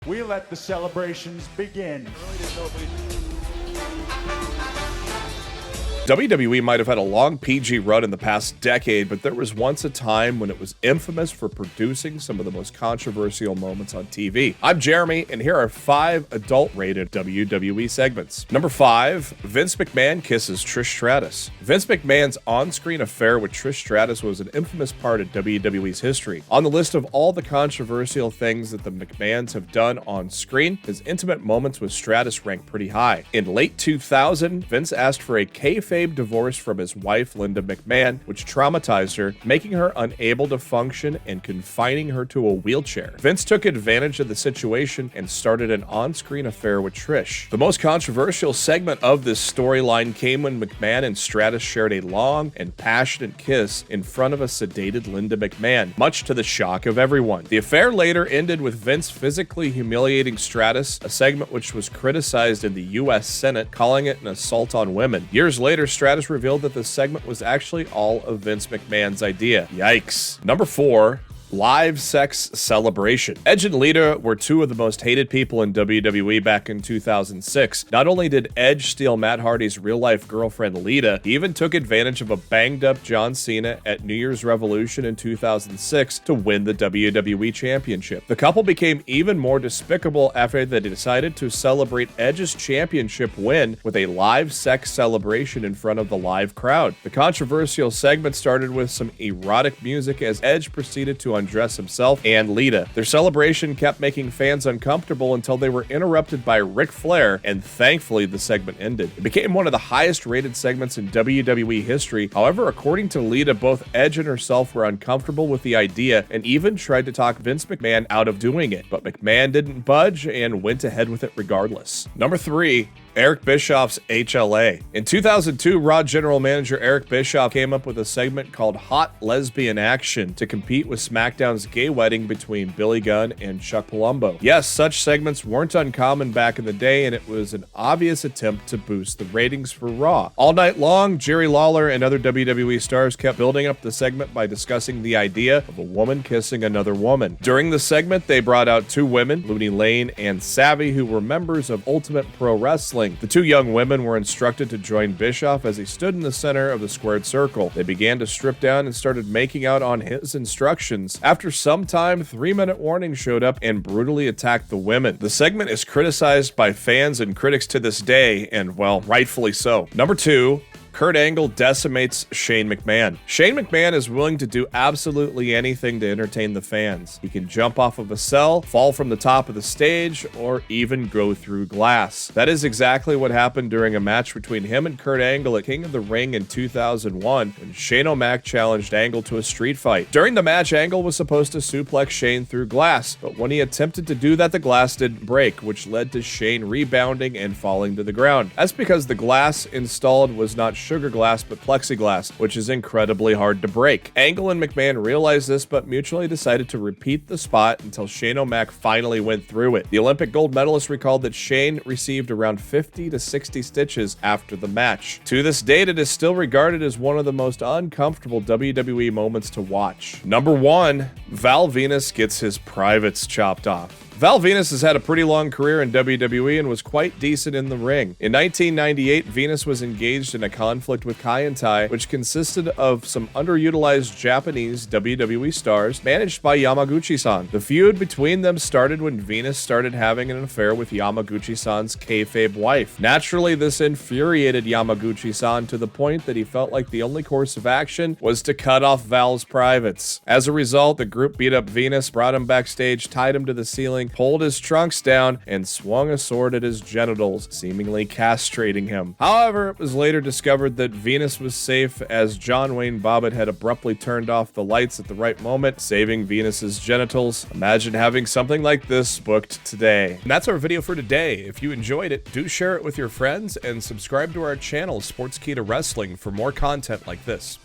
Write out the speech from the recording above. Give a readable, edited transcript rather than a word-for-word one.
We let the celebrations begin. WWE might have had a long PG run in the past decade, but there was once a time when it was infamous for producing some of the most controversial moments on TV. I'm Jeremy, and here are 5 adult-rated WWE segments. Number 5, Vince McMahon kisses Trish Stratus. Vince McMahon's on-screen affair with Trish Stratus was an infamous part of WWE's history. On the list of all the controversial things that the McMahons have done on screen, his intimate moments with Stratus ranked pretty high. In late 2000, Vince asked for a kayfabe divorce from his wife, Linda McMahon, which traumatized her, making her unable to function and confining her to a wheelchair. Vince took advantage of the situation and started an on-screen affair with Trish. The most controversial segment of this storyline came when McMahon and Stratus shared a long and passionate kiss in front of a sedated Linda McMahon, much to the shock of everyone. The affair later ended with Vince physically humiliating Stratus, a segment which was criticized in the U.S. Senate, calling it an assault on women. Years later, Stratus revealed that the segment was actually all of Vince McMahon's idea. Yikes. Number 4. Live sex celebration. Edge and Lita were 2 of the most hated people in WWE back in 2006. Not only did Edge steal Matt Hardy's real-life girlfriend Lita, he even took advantage of a banged-up John Cena at New Year's Revolution in 2006 to win the WWE Championship. The couple became even more despicable after they decided to celebrate Edge's championship win with a live sex celebration in front of the live crowd. The controversial segment started with some erotic music as Edge proceeded to undress himself and Lita. Their celebration kept making fans uncomfortable until they were interrupted by Ric Flair, and thankfully the segment ended. It became one of the highest rated segments in WWE history. However, according to Lita, both Edge and herself were uncomfortable with the idea and even tried to talk Vince McMahon out of doing it, but McMahon didn't budge and went ahead with it regardless. Number 3. Eric Bischoff's H.L.A. In 2002, Raw general manager Eric Bischoff came up with a segment called Hot Lesbian Action to compete with SmackDown's gay wedding between Billy Gunn and Chuck Palumbo. Yes, such segments weren't uncommon back in the day, and it was an obvious attempt to boost the ratings for Raw. All night long, Jerry Lawler and other WWE stars kept building up the segment by discussing the idea of a woman kissing another woman. During the segment, they brought out 2 women, Looney Lane and Savvy, who were members of Ultimate Pro Wrestling. The 2 young women were instructed to join Bischoff as he stood in the center of the squared circle. They began to strip down and started making out on his instructions. After some time, 3-minute warning showed up and brutally attacked the women. The segment is criticized by fans and critics to this day, and well, rightfully so. Number 2. Kurt Angle decimates Shane McMahon. Shane McMahon is willing to do absolutely anything to entertain the fans. He can jump off of a cell, fall from the top of the stage, or even go through glass. That is exactly what happened during a match between him and Kurt Angle at King of the Ring in 2001 when Shane O'Mac challenged Angle to a street fight. During the match, Angle was supposed to suplex Shane through glass, but when he attempted to do that, the glass didn't break, which led to Shane rebounding and falling to the ground. That's because the glass installed was not sugar glass but plexiglass, which is incredibly hard to break. Angle and McMahon realized this but mutually decided to repeat the spot until Shane O'Mac finally went through it. The Olympic gold medalist recalled that Shane received around 50 to 60 stitches after the match. To this date, it is still regarded as one of the most uncomfortable WWE moments to watch. Number 1. Val Venis gets his privates chopped off. Val Venis has had a pretty long career in WWE and was quite decent in the ring. In 1998, Venis was engaged in a conflict with Kai and Tai, which consisted of some underutilized Japanese WWE stars managed by Yamaguchi-san. The feud between them started when Venis started having an affair with Yamaguchi-san's kayfabe wife. Naturally, this infuriated Yamaguchi-san to the point that he felt like the only course of action was to cut off Val's privates. As a result, the group beat up Venis, brought him backstage, tied him to the ceiling, pulled his trunks down, and swung a sword at his genitals, seemingly castrating him. However, it was later discovered that Venis was safe as John Wayne Bobbitt had abruptly turned off the lights at the right moment, saving Venus's genitals. Imagine having something like this booked today. And that's our video for today. If you enjoyed it, do share it with your friends and subscribe to our channel, Sportskeeda Wrestling, for more content like this.